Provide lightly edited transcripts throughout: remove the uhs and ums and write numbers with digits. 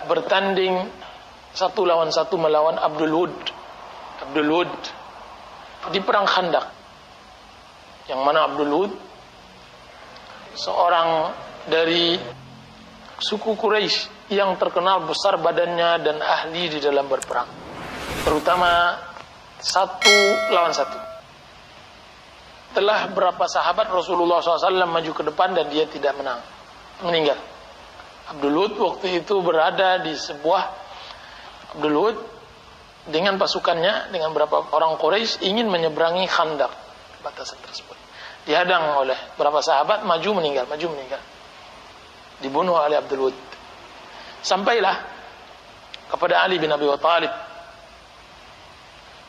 bertanding 1 lawan 1 melawan Abdul Wud di perang Khandaq, yang mana Abdul Wud seorang dari suku Quraisy yang terkenal besar badannya dan ahli di dalam berperang, terutama 1 lawan 1. Telah berapa sahabat Rasulullah SAW maju ke depan dan dia tidak meninggal. Abdul Wud waktu itu berada di sebuah, Abdul Wud dengan pasukannya, dengan beberapa orang Quraisy ingin menyeberangi Khandaq, batasan tersebut. Dihadang oleh beberapa sahabat, maju meninggal. Dibunuh oleh Abdul Wud. Sampailah kepada Ali bin Abi Thalib,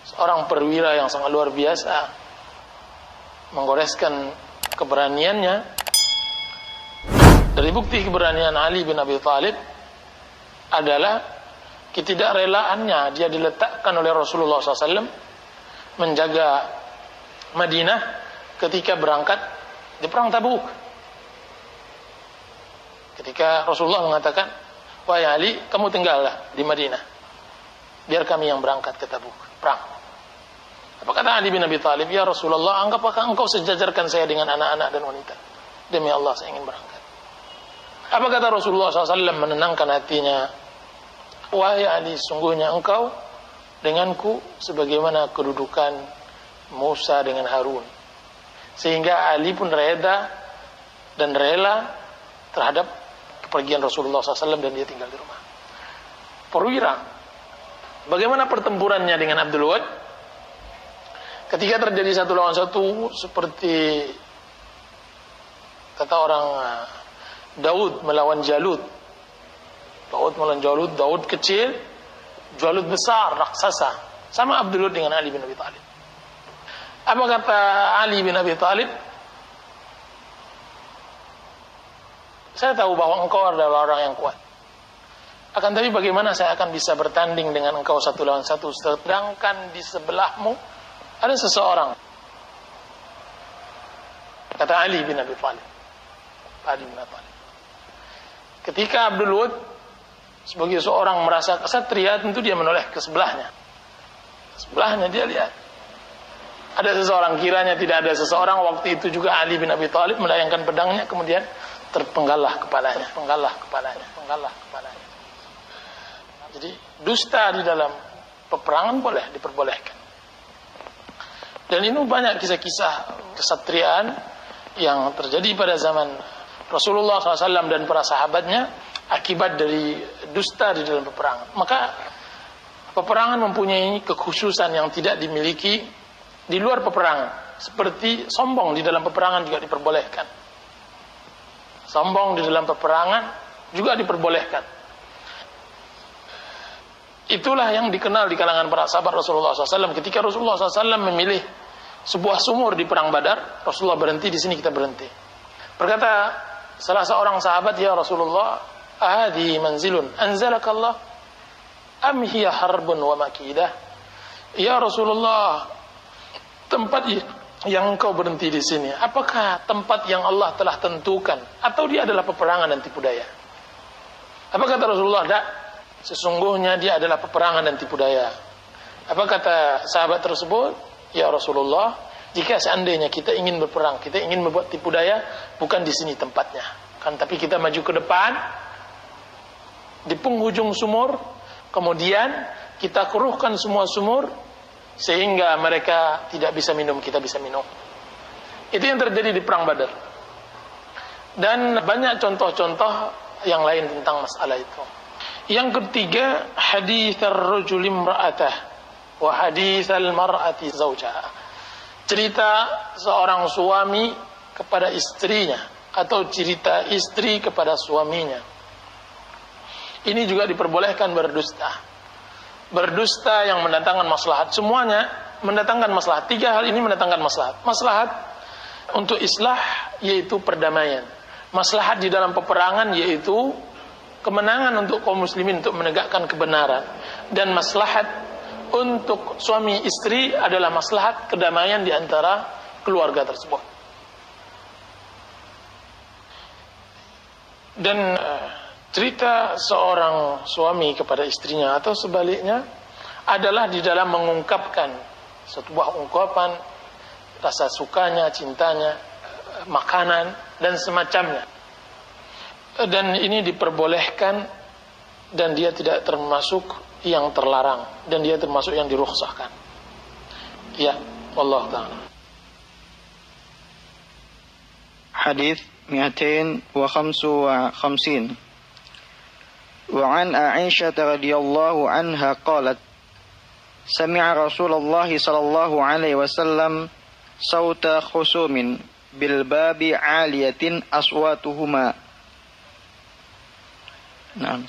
seorang perwira yang sangat luar biasa, menggoreskan keberaniannya. Dari bukti keberanian Ali bin Abi Thalib adalah ketidakrelaannya dia diletakkan oleh Rasulullah SAW menjaga Madinah ketika berangkat di perang Tabuk. Ketika Rasulullah mengatakan, wahai Ali, kamu tinggallah di Madinah, biar kami yang berangkat ke Tabuk perang. Apa kata Ali bin Abi Thalib? Ya Rasulullah, apakah engkau sejajarkan saya dengan anak-anak dan wanita? Demi Allah, saya ingin berangkat. Apa kata Rasulullah SAW menenangkan hatinya? Wahai Ali, sungguhnya engkau denganku sebagaimana kedudukan Musa dengan Harun. Sehingga Ali pun rela terhadap kepergian Rasulullah SAW dan dia tinggal di rumah. Perwira, bagaimana pertempurannya dengan Abdul Wud? Ketika terjadi 1 lawan 1, seperti kata orang Daud melawan Jalut. Daud kecil, Jalut besar, raksasa. Sama Abdul Wud dengan Ali bin Abi Thalib. Apa kata Ali bin Abi Thalib? Saya tahu bahwa engkau adalah orang yang kuat. Akan tapi bagaimana saya akan bisa bertanding dengan engkau 1 lawan 1, sedangkan di sebelahmu ada seseorang. Kata Ali bin Abi Thalib. Ketika Abdul Wud sebagai seorang merasa kesatria, tentu dia menoleh ke sebelahnya. Sebelahnya dia lihat ada seseorang, kiranya tidak ada seseorang. Waktu itu juga Ali bin Abi Thalib melayangkan pedangnya, kemudian terpenggallah kepalanya. Jadi dusta di dalam peperangan boleh diperbolehkan. Dan ini banyak kisah-kisah kesatriaan yang terjadi pada zaman Rasulullah SAW dan para sahabatnya akibat dari dusta di dalam peperangan. Maka peperangan mempunyai kekhususan yang tidak dimiliki di luar peperangan. Seperti sombong di dalam peperangan juga diperbolehkan. Sombong di dalam peperangan juga diperbolehkan. Itulah yang dikenal di kalangan para sahabat Rasulullah SAW. Ketika Rasulullah SAW memilih sebuah sumur di perang Badar, Rasulullah berhenti, di sini kita berhenti. Berkata salah seorang sahabat, ya Rasulullah, ahadi manzilun anzalakallah am hiya harbun wa makidah? Ya Rasulullah, tempat yang engkau berhenti di sini, apakah tempat yang Allah telah tentukan atau dia adalah peperangan dan tipu daya? Apa kata Rasulullah? Tak, sesungguhnya dia adalah peperangan dan tipu daya. Apa kata sahabat tersebut? Ya Rasulullah, jika seandainya kita ingin berperang, kita ingin membuat tipu daya, bukan di sini tempatnya. Kan tapi kita maju ke depan di penghujung sumur, kemudian kita keruhkan semua sumur sehingga mereka tidak bisa minum, kita bisa minum. Itu yang terjadi di perang Badar. Dan banyak contoh-contoh yang lain tentang masalah itu. Yang ketiga, hadits ar-rajul imra'atah wa hadits al-mar'ati zawjaha. Cerita seorang suami kepada istrinya atau cerita istri kepada suaminya. Ini juga diperbolehkan berdusta. Berdusta yang mendatangkan maslahat. Semuanya mendatangkan maslahat. 3 hal ini mendatangkan maslahat. Maslahat untuk islah, yaitu perdamaian. Maslahat di dalam peperangan, yaitu kemenangan untuk kaum muslimin untuk menegakkan kebenaran. Dan maslahat untuk suami istri adalah maslahat kedamaian di antara keluarga tersebut. Dan cerita seorang suami kepada istrinya atau sebaliknya adalah di dalam mengungkapkan sebuah ungkapan rasa sukanya, cintanya, makanan dan semacamnya. Dan ini diperbolehkan dan dia tidak termasuk yang terlarang dan dia termasuk yang dirukhsahkan. Ya, Allah Ta'ala. Hadis 255. وعن عائشة رضي الله عنها قالت سمع رسول الله صلى الله عليه وسلم صوت خصوم بالباب عالية أصواتهما. نعم.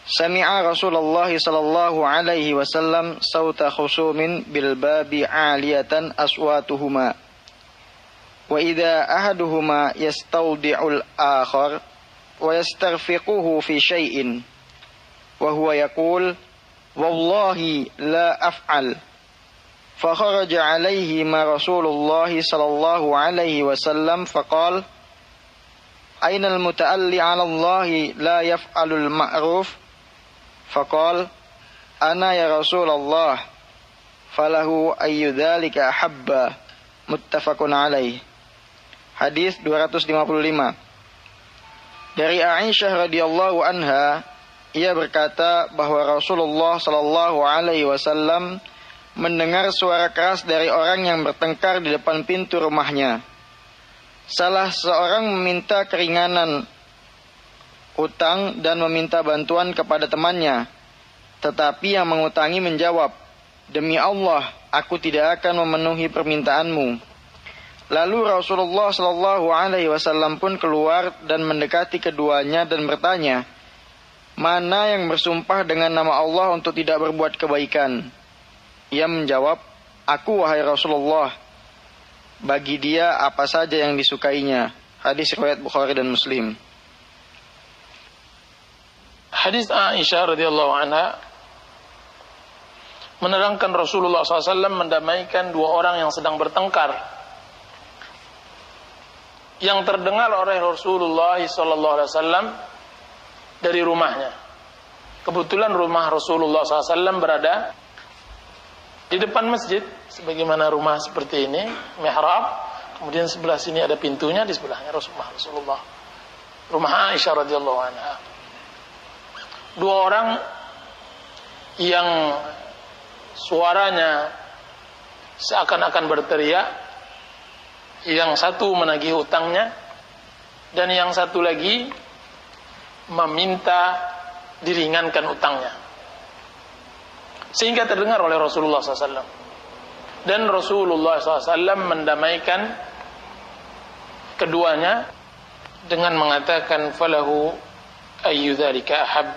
سمع رسول الله صلى الله عليه وسلم صوت خصوم بالباب عالية أصواتهما وإذا أحدهما يستودع الآخر ويسترفقه في شيء وهو يقول والله لا أفعل فخرج عليهما رسول الله صلى الله عليه وسلم فقال أين المتألي على الله لا يفعل المعروف فقال أنا يا رسول الله فله أي ذلك أحب متفق عليه. Hadis 255. Dari Aisyah radhiyallahu anha, ia berkata bahwa Rasulullah sallallahu alaihi wasallam mendengar suara keras dari orang yang bertengkar di depan pintu rumahnya. Salah seorang meminta keringanan utang dan meminta bantuan kepada temannya, tetapi yang mengutangi menjawab, "Demi Allah, aku tidak akan memenuhi permintaanmu." Lalu Rasulullah sallallahu alaihi wasallam pun keluar dan mendekati keduanya dan bertanya, "Mana yang bersumpah dengan nama Allah untuk tidak berbuat kebaikan?" Ia menjawab, "Aku wahai Rasulullah." Bagi dia apa saja yang disukainya. Hadis riwayat Bukhari dan Muslim. Hadis Aisyah radhiyallahu anha menerangkan Rasulullah SAW mendamaikan dua orang yang sedang bertengkar, yang terdengar oleh Rasulullah SAW dari rumahnya. Kebetulan rumah Rasulullah SAW berada di depan masjid, sebagaimana rumah seperti ini, mihrab. Kemudian sebelah sini ada pintunya, di sebelahnya Rasulullah. Rumah Aisyah radhiyallahu anha. Dua orang yang suaranya seakan-akan berteriak, yang satu menagih hutangnya dan yang satu lagi meminta diringankan utangnya, sehingga terdengar oleh Rasulullah SAW. Dan Rasulullah SAW mendamaikan keduanya dengan mengatakan falahu ayyu dzalika ahab.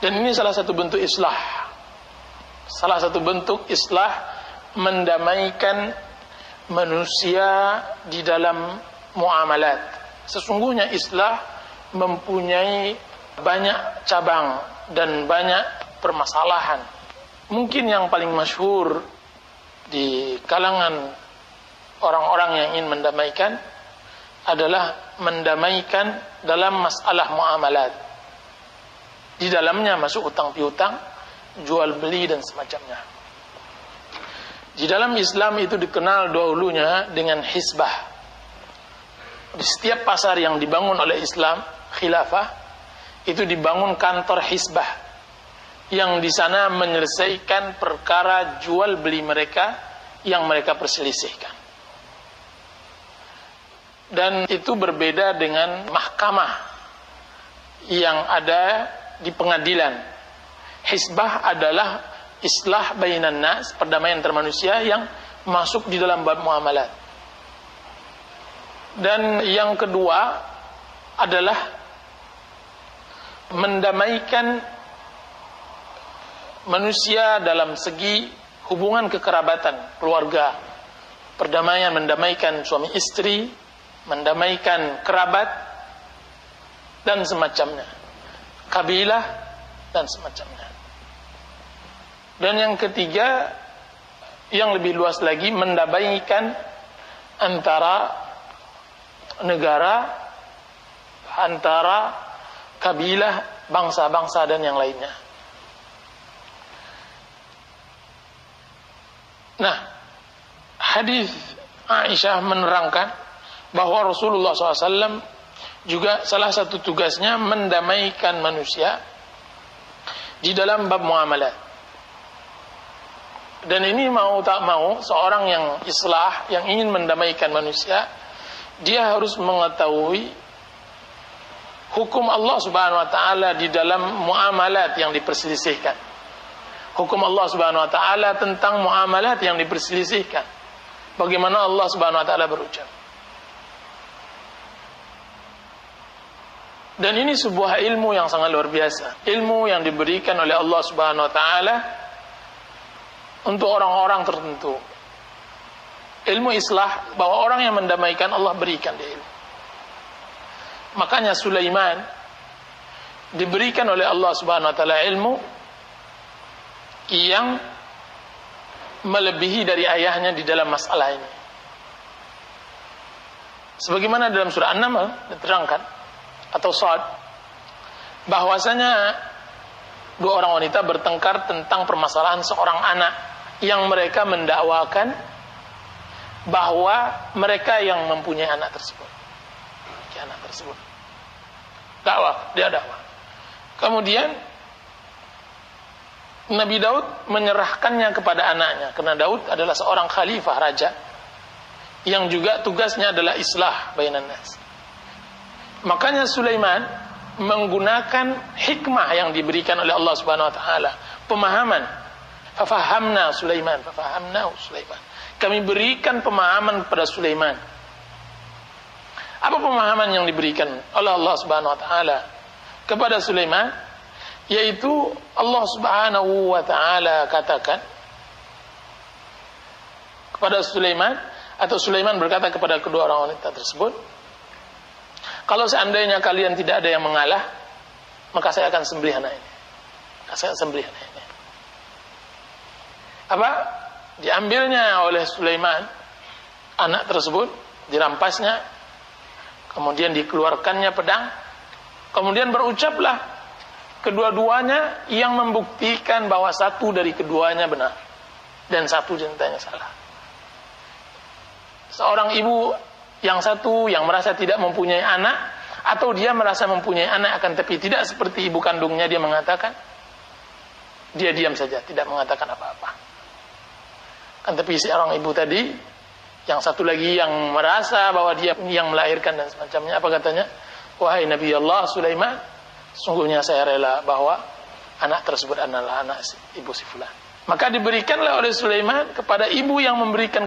Dan ini salah satu bentuk islah, salah satu bentuk islah, mendamaikan manusia di dalam muamalat. Sesungguhnya islah mempunyai banyak cabang dan banyak permasalahan. Mungkin yang paling masyhur di kalangan orang-orang yang ingin mendamaikan adalah mendamaikan dalam masalah muamalat. Di dalamnya masuk utang piutang, jual beli dan semacamnya. Di dalam Islam itu dikenal dahulunya dengan hisbah. Di setiap pasar yang dibangun oleh Islam, khilafah, itu dibangun kantor hisbah, yang di sana menyelesaikan perkara jual beli mereka yang mereka perselisihkan. Dan itu berbeda dengan mahkamah yang ada di pengadilan. Hisbah adalah islah bainan nas, perdamaian antar manusia yang masuk di dalam bab muamalat. Dan yang kedua adalah mendamaikan manusia dalam segi hubungan kekerabatan, keluarga. Perdamaian mendamaikan suami istri, mendamaikan kerabat dan semacamnya, kabilah dan semacamnya. Dan yang ketiga, yang lebih luas lagi, mendamaikan antara negara, antara kabilah, bangsa-bangsa dan yang lainnya. Nah, hadis Aisyah menerangkan bahwa Rasulullah SAW juga salah satu tugasnya mendamaikan manusia di dalam bab muamalat. Dan ini mau tak mau, seorang yang islah, yang ingin mendamaikan manusia, dia harus mengetahui hukum Allah Subhanahu wa taala di dalam muamalat yang diperselisihkan. Hukum Allah Subhanahu wa taala tentang muamalat yang diperselisihkan. Bagaimana Allah Subhanahu wa taala berucap. Dan ini sebuah ilmu yang sangat luar biasa. Ilmu yang diberikan oleh Allah Subhanahu wa taala untuk orang-orang tertentu. Ilmu islah, bahwa orang yang mendamaikan Allah berikan dia ilmu. Makanya Sulaiman diberikan oleh Allah Subhanahu wa taala ilmu yang melebihi dari ayahnya di dalam masalah ini. Sebagaimana dalam surah An-Naml diterangkan atau Shad, bahwasanya dua orang wanita bertengkar tentang permasalahan seorang anak yang mereka mendakwakan bahwa mereka yang mempunyai anak tersebut. Anak tersebut. Dia dakwah. Kemudian Nabi Daud menyerahkannya kepada anaknya, karena Daud adalah seorang khalifah raja yang juga tugasnya adalah islah bainan nas. Makanya Sulaiman menggunakan hikmah yang diberikan oleh Allah Subhanahu wa taala, pemahaman. Fafahamna Sulaiman. Kami berikan pemahaman kepada Sulaiman. Apa pemahaman yang diberikan oleh Allah Subhanahu wa taala kepada Sulaiman? Yaitu Allah Subhanahu wa taala katakan kepada Sulaiman, atau Sulaiman berkata kepada kedua orang wanita tersebut, kalau seandainya kalian tidak ada yang mengalah, maka saya akan sembelih anak ini. Apa? Diambilnya oleh Sulaiman anak tersebut, dirampasnya, kemudian dikeluarkannya pedang, kemudian berucaplah kedua-duanya yang membuktikan bahwa satu dari keduanya benar dan satu jentanya salah. Seorang ibu yang satu yang merasa tidak mempunyai anak, atau dia merasa mempunyai anak akan tapi tidak seperti ibu kandungnya, dia mengatakan, dia diam saja, tidak mengatakan apa-apa. Kan tapi seorang ibu tadi, yang satu lagi yang merasa bahwa dia yang melahirkan dan semacamnya, apa katanya? Wahai Nabi Allah Sulaiman, sungguhnya saya rela bahwa anak tersebut adalah anak ibu si fulan. Maka diberikanlah oleh Sulaiman kepada ibu yang memberikan